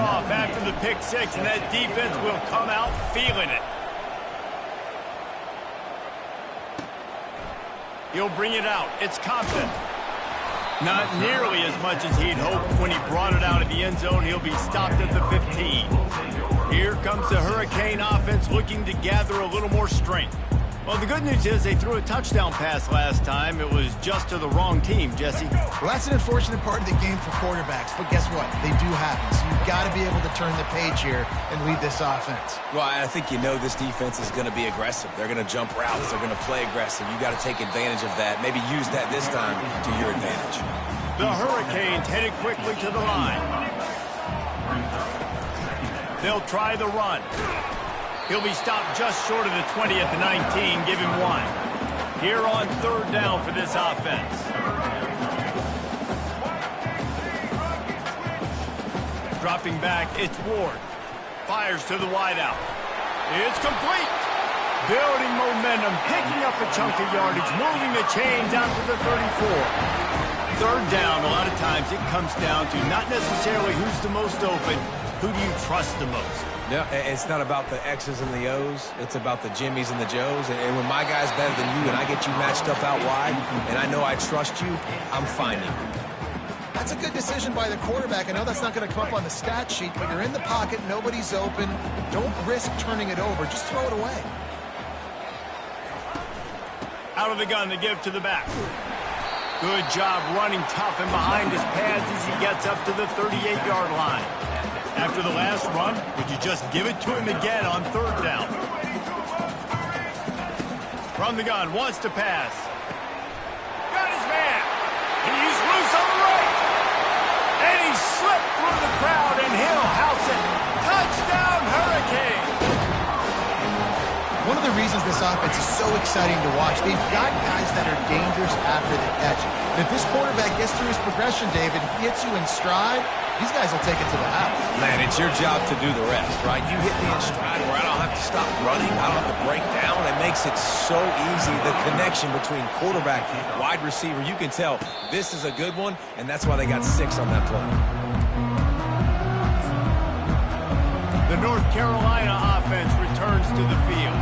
off after the pick six, and that defense will come out feeling it. He'll bring it out. It's Compton. Not nearly as much as he'd hoped when he brought it out of the end zone. He'll be stopped at the 15. Here comes the Hurricane offense looking to gather a little more strength. Well, the good news is they threw a touchdown pass last time. It was just to the wrong team, Jesse. Well, that's an unfortunate part of the game for quarterbacks, but guess what? They do happen, so you've got to be able to turn the page here and lead this offense. Well, I think you know this defense is going to be aggressive. They're going to jump routes. They're going to play aggressive. You got to take advantage of that. Maybe use that this time to your advantage. The Hurricanes headed quickly to the line. They'll try the run. He'll be stopped just short of the 20 at the 19. Give him one. Here on third down for this offense. Dropping back, it's Ward. Fires to the wideout. It's complete. Building momentum, picking up a chunk of yardage, moving the chains out to the 34. Third down, a lot of times it comes down to not necessarily who's the most open, who do you trust the most? Yeah, it's not about the X's and the O's. It's about the Jimmys and the Joes. And when my guy's better than you and I get you matched up out wide and I know I trust you, I'm finding you. That's a good decision by the quarterback. I know that's not going to come up on the stat sheet, but you're in the pocket, nobody's open. Don't risk turning it over. Just throw it away. Out of the gun to give to the back. Good job running tough and behind his pads as he gets up to the 38-yard line. After the last run, would you just give it to him again on third down? From the gun, wants to pass. Got his man. He's loose on the right. And he slipped through the crowd, and he'll house it. Touchdown, Hurricane. One of the reasons this offense is so exciting to watch, they've got guys that are dangerous after the catch. And if this quarterback gets through his progression, David, hits you in stride, these guys will take it to the house. Man, it's your job to do the rest, right? You hit me in stride where I don't have to stop running. I don't have to break down. It makes it so easy. The connection between quarterback and wide receiver, you can tell this is a good one, and that's why they got 6 on that play. The North Carolina offense returns to the field.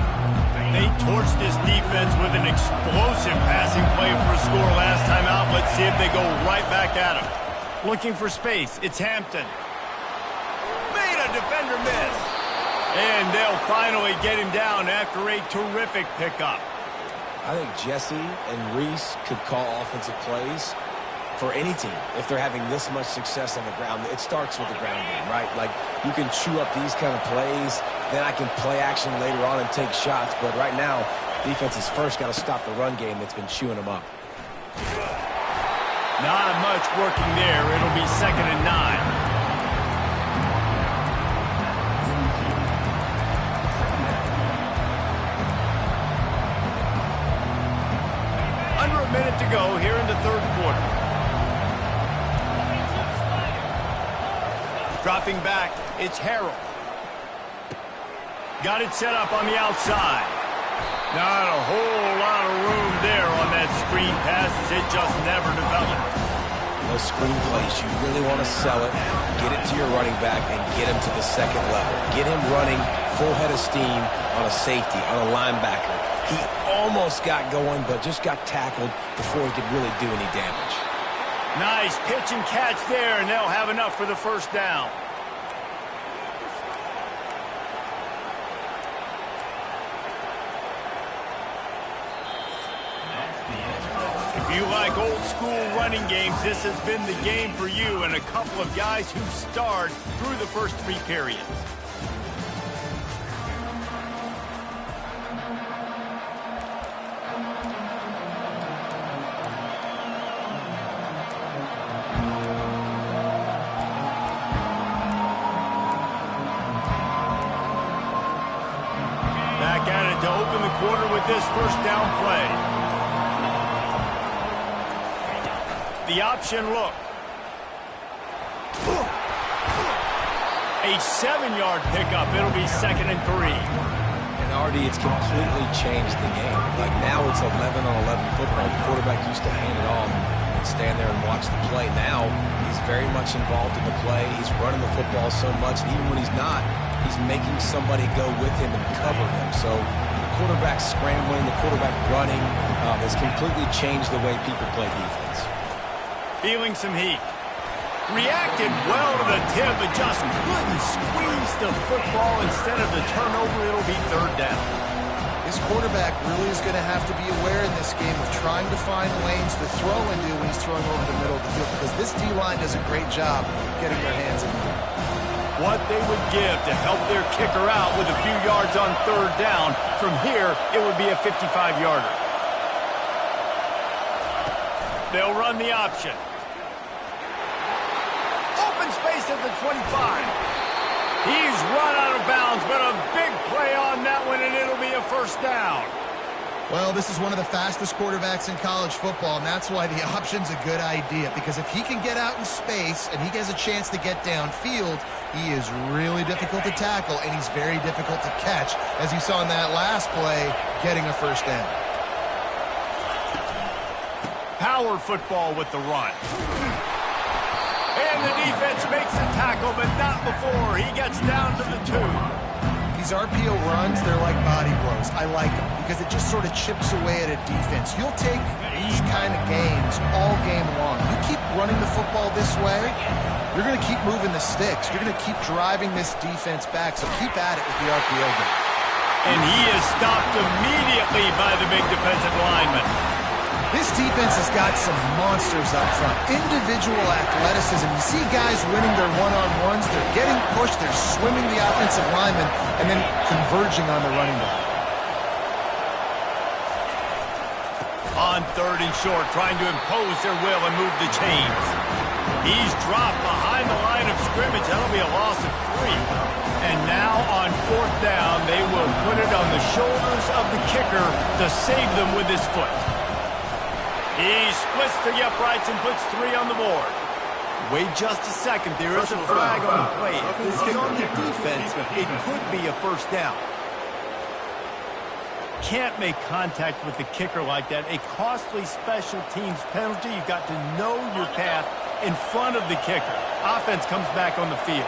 They torched this defense with an explosive passing play for a score last time out. Let's see if they go right back at him. Looking for space. It's Hampton. Made a defender miss. And they'll finally get him down after a terrific pickup. I think Jesse and Reese could call offensive plays for any team if they're having this much success on the ground. It starts with the ground game, right? Like, you can chew up these kind of plays, then I can play action later on and take shots. But right now, defense has first got to stop the run game that's been chewing them up. Not much working there. It'll be 2nd and 9. Under a minute to go here in the third quarter. Dropping back, it's Harrell. Got it set up on the outside. Not a whole lot of room there on that screen pass as it just never developed. Those screen plays, you really want to sell it, get it to your running back, and get him to the second level. Get him running full head of steam on a safety, on a linebacker. He almost got going, but just got tackled before he could really do any damage. Nice pitch and catch there, and they'll have enough for the first down. If you like old school running games, this has been the game for you and a couple of guys who starred through the first 3 periods. Back at it to open the quarter with this first down play. The option look. A 7-yard pickup. It'll be 2nd and 3. And Artie, it's completely changed the game. Like now it's 11-on-11 football. The quarterback used to hand it off and stand there and watch the play. Now he's very much involved in the play. He's running the football so much, and even when he's not, he's making somebody go with him and cover him. So the quarterback scrambling, the quarterback running has completely changed the way people play defense. Feeling some heat. Reacted well to the tip, but just couldn't squeeze the football. Instead of the turnover, it'll be third down. His quarterback really is going to have to be aware in this game of trying to find lanes to throw into when he's throwing over the middle of the field, because this D-line does a great job getting their hands in there. What they would give to help their kicker out with a few yards on third down. From here, it would be a 55-yarder. They'll run the option. Open space at the 25. He's run out of bounds, but a big play on that one, and it'll be a first down. Well, this is one of the fastest quarterbacks in college football, and that's why the option's a good idea, because if he can get out in space and he has a chance to get downfield, he is really difficult to tackle, and he's very difficult to catch, as you saw in that last play, getting a first down. Power football with the run. And the defense makes a tackle, but not before he gets down to the 2. These RPO runs, they're like body blows. I like them because it just sort of chips away at a defense. You'll take these kind of games all game long. You keep running the football this way, you're going to keep moving the sticks. You're going to keep driving this defense back, so keep at it with the RPO game. And he is stopped immediately by the big defensive lineman. This defense has got some monsters up front. Individual athleticism. You see guys winning their one-on-ones. They're getting pushed. They're swimming the offensive lineman and then converging on the running back. On third and short, trying to impose their will and move the chains. He's dropped behind the line of scrimmage. That'll be a loss of 3. And now on fourth down, they will put it on the shoulders of the kicker to save them with his foot. He splits the uprights and puts 3 on the board. Wait just a second. There is a flag on the play. If this is on the defense, it could be a first down. Can't make contact with the kicker like that. A costly special teams penalty. You've got to know your path in front of the kicker. Offense comes back on the field.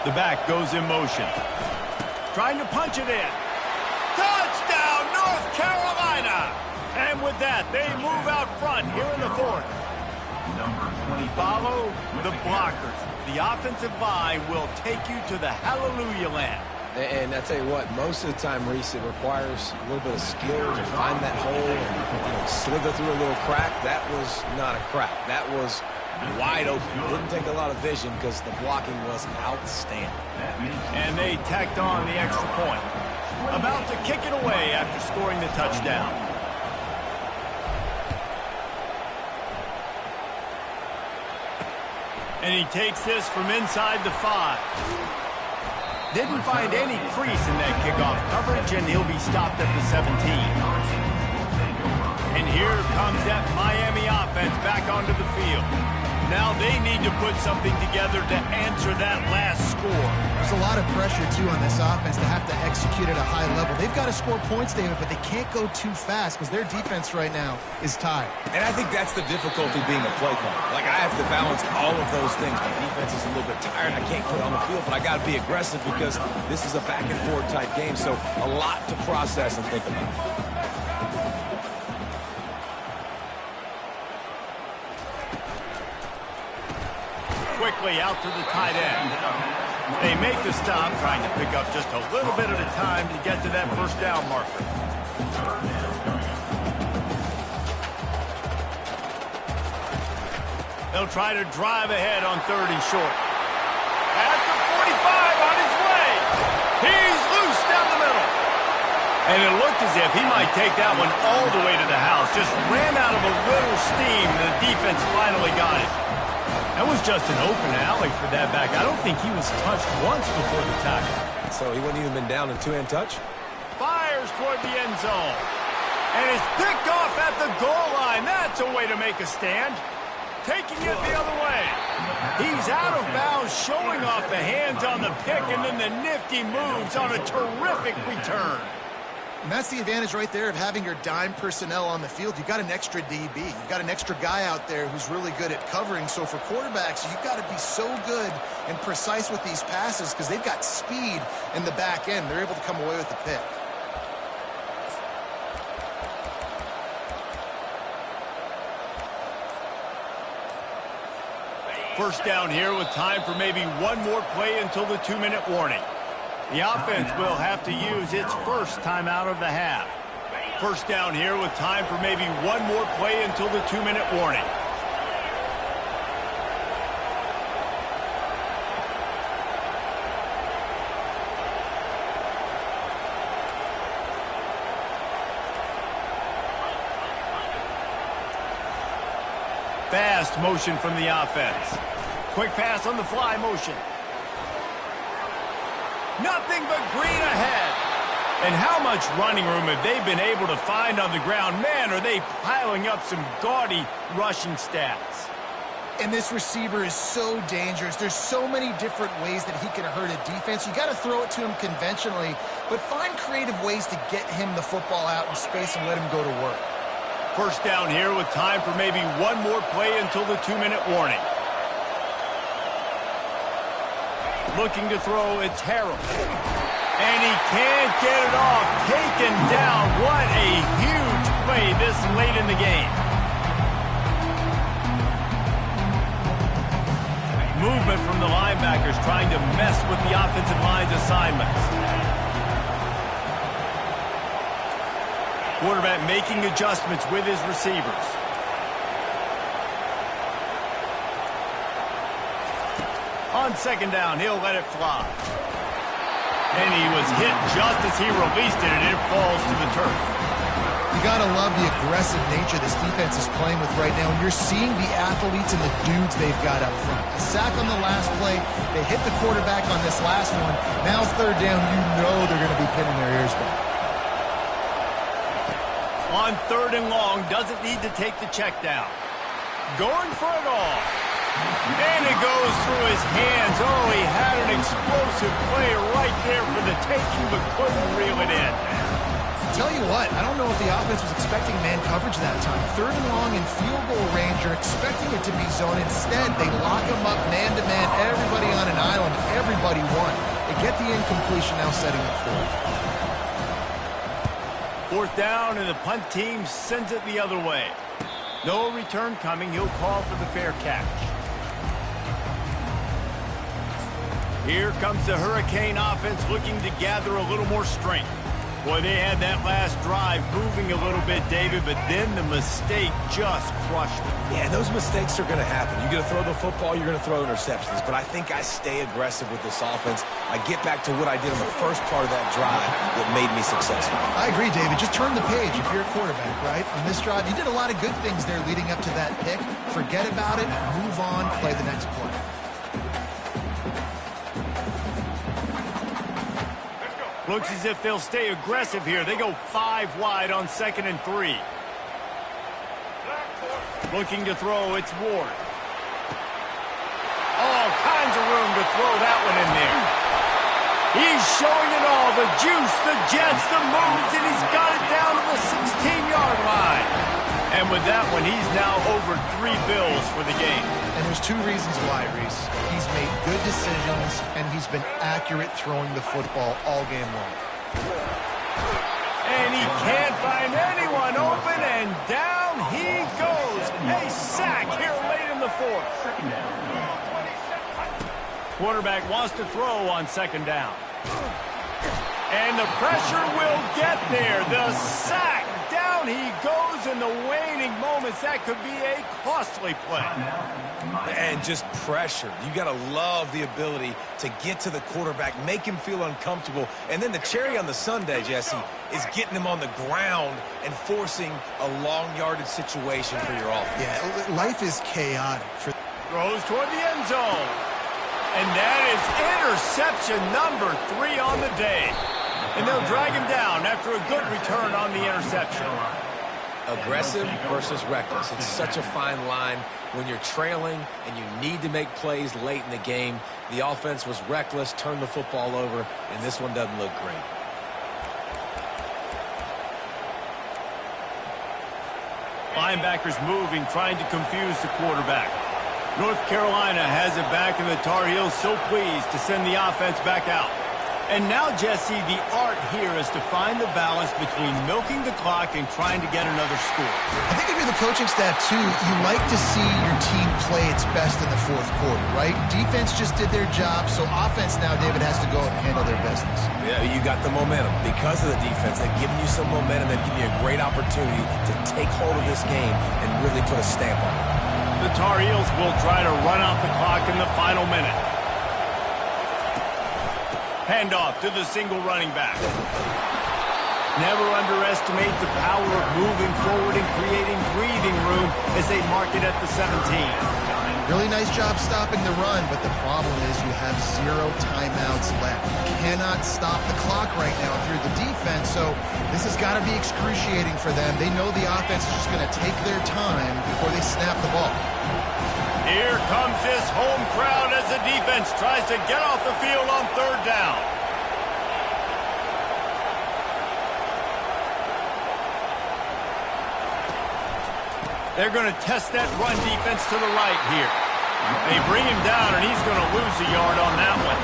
The back goes in motion. Trying to punch it in. Touchdown, North Carolina! And with that, they move out front here in the 4th. Follow the blockers. The offensive line will take you to the hallelujah land. And I tell you what, most of the time, Reese, it requires a little bit of skill to find that hole and slither through a little crack. That was not a crack. That was wide open. Didn't take a lot of vision because the blocking was outstanding. And they tacked on the extra point. About to kick it away after scoring the touchdown. And he takes this from inside the 5. Didn't find any crease in that kickoff coverage, and he'll be stopped at the 17. And here comes that Miami offense back onto the field. Now they need to put something together to answer that last score. There's a lot of pressure, too, on this offense to have to execute at a high level. They've got to score points, David, but they can't go too fast because their defense right now is tired. And I think that's the difficulty being a play caller. Like, I have to balance all of those things. My defense is a little bit tired. I can't put it on the field, but I got to be aggressive because this is a back-and-forth type game, so a lot to process and think about. Quickly out to the tight end. They make the stop, trying to pick up just a little bit at a time to get to that first down marker. They'll try to drive ahead on third and short. At the 45 on his way. He's loose down the middle. And it looked as if he might take that one all the way to the house. Just ran out of a little steam, and the defense finally got it. That was just an open alley for that back. I don't think he was touched once before the tackle. So he wouldn't even been down in two-hand touch? Fires toward the end zone. And it's picked off at the goal line. That's a way to make a stand. Taking it the other way. He's out of bounds, showing off the hands on the pick, and then the nifty moves on a terrific return. And that's the advantage right there of having your dime personnel on the field. You've got an extra DB. You've got an extra guy out there who's really good at covering. So for quarterbacks, you've got to be so good and precise with these passes because they've got speed in the back end. They're able to come away with the pick. First down here with time for maybe one more play until the 2-minute warning. The offense will have to use its first timeout of the half. First down here with time for maybe one more play until the 2-minute warning. Fast motion from the offense. Quick pass on the fly motion. Nothing but green ahead. And how much running room have they been able to find on the ground? Man, are they piling up some gaudy rushing stats. And this receiver is so dangerous. There's so many different ways that he can hurt a defense. You got to throw it to him conventionally, but find creative ways to get him the football out in space and let him go to work. First down here with time for maybe one more play until the 2-minute warning. Looking to throw, it's Harrell. And he can't get it off. Taken down. What a huge play this late in the game. Movement from the linebackers trying to mess with the offensive line's assignments. Quarterback making adjustments with his receivers. On second down, he'll let it fly. And he was hit just as he released it, and it falls to the turf. You got to love the aggressive nature this defense is playing with right now. And you're seeing the athletes and the dudes they've got up front. A sack on the last play. They hit the quarterback on this last one. Now third down, you know they're going to be pinning their ears back. On third and long, doesn't need to take the check down. Going for it all. And it goes through his hands. Oh, he had an explosive play right there for the taking, but couldn't reel it in. Tell you what, I don't know if the offense was expecting man coverage that time. Third and long in field goal range, you're expecting it to be zone. Instead, they lock him up man-to-man, everybody on an island, everybody won. They get the incompletion, now setting up fourth. Fourth down, and the punt team sends it the other way. No return coming. He'll call for the fair catch. Here comes the Hurricane offense looking to gather a little more strength. Boy, they had that last drive moving a little bit, David, but then the mistake just crushed them. Yeah, those mistakes are going to happen. You're going to throw the football, you're going to throw interceptions. But I think I stay aggressive with this offense. I get back to what I did in the first part of that drive that made me successful. I agree, David. Just turn the page if you're a quarterback, right? On this drive, you did a lot of good things there leading up to that pick. Forget about it, move on, play the next play. Looks as if they'll stay aggressive here. They go 5 wide on 2nd and 3. Looking to throw, it's Ward. All kinds of room to throw that one in there. He's showing it all. The juice, the jets, the moves, and he's got it down to the 16-yard line. And with that one, he's now over 3 bills for the game. And there's 2 reasons why, Reese. He's made good decisions, and he's been accurate throwing the football all game long. And he can't find anyone open, and down he goes. A sack here late in the fourth. Quarterback wants to throw on 2nd down. And the pressure will get there. The sack. Down he goes in the waning moments. That could be a costly play. And just pressure. You got to love the ability to get to the quarterback, make him feel uncomfortable. And then the cherry on the sundae, Jesse, is getting him on the ground and forcing a long yardage situation for your offense. Yeah, life is chaotic. Throws toward the end zone. And that is interception number 3 on the day. And they'll drag him down after a good return on the interception. Aggressive versus reckless. It's such a fine line when you're trailing and you need to make plays late in the game. The offense was reckless, turned the football over, and this one doesn't look great. Linebackers moving, trying to confuse the quarterback. North Carolina has it back, and the Tar Heels so pleased to send the offense back out. And now, Jesse, the art here is to find the balance between milking the clock and trying to get another score. I think if you're the coaching staff, too, you like to see your team play its best in the fourth quarter, right? Defense just did their job, so offense now, David, has to go and handle their business. Yeah, you got the momentum. Because of the defense, they've given you some momentum. They've given you a great opportunity to take hold of this game and really put a stamp on it. The Tar Heels will try to run out the clock in the final minute. Handoff to the single running back. Never underestimate the power of moving forward and creating breathing room as they mark it at the 17. Really nice job stopping the run, but the problem is you have 0 timeouts left. You cannot stop the clock right now through the defense, so this has got to be excruciating for them. They know the offense is just going to take their time before they snap the ball. Here comes this home crowd as the defense tries to get off the field on third down. They're going to test that run defense to the right here. They bring him down, and he's going to lose a yard on that one.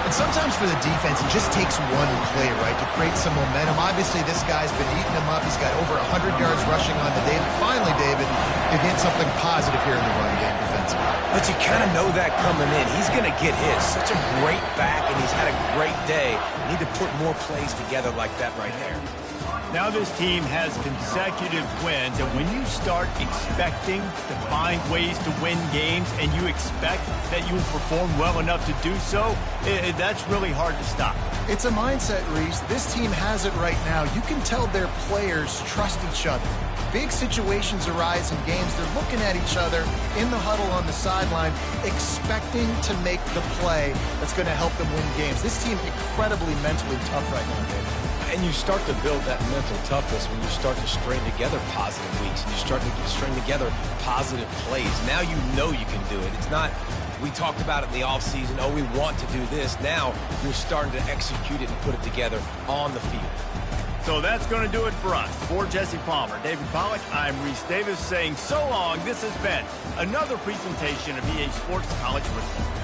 And sometimes for the defense, it just takes one play, right, to create some momentum. Obviously, this guy's been eating him up. He's got over 100 yards rushing on the day. Finally, David, you get something positive here in the run game defensively. But you kind of know that coming in. He's going to get his. Such a great back, and he's had a great day. You need to put more plays together like that right there. Now this team has consecutive wins, and when you start expecting to find ways to win games and you expect that you will perform well enough to do so, that's really hard to stop. It's a mindset, Reese. This team has it right now. You can tell their players trust each other. Big situations arise in games. They're looking at each other in the huddle on the sideline, expecting to make the play that's going to help them win games. This team incredibly mentally tough right now, David. And you start to build that mental toughness when you start to string together positive weeks and you start to string together positive plays. Now you know you can do it. It's not, we talked about it in the offseason, oh, we want to do this. Now you're starting to execute it and put it together on the field. So that's going to do it for us. For Jesse Palmer, David Pollack, I'm Reese Davis saying so long. This has been another presentation of EA Sports College Football.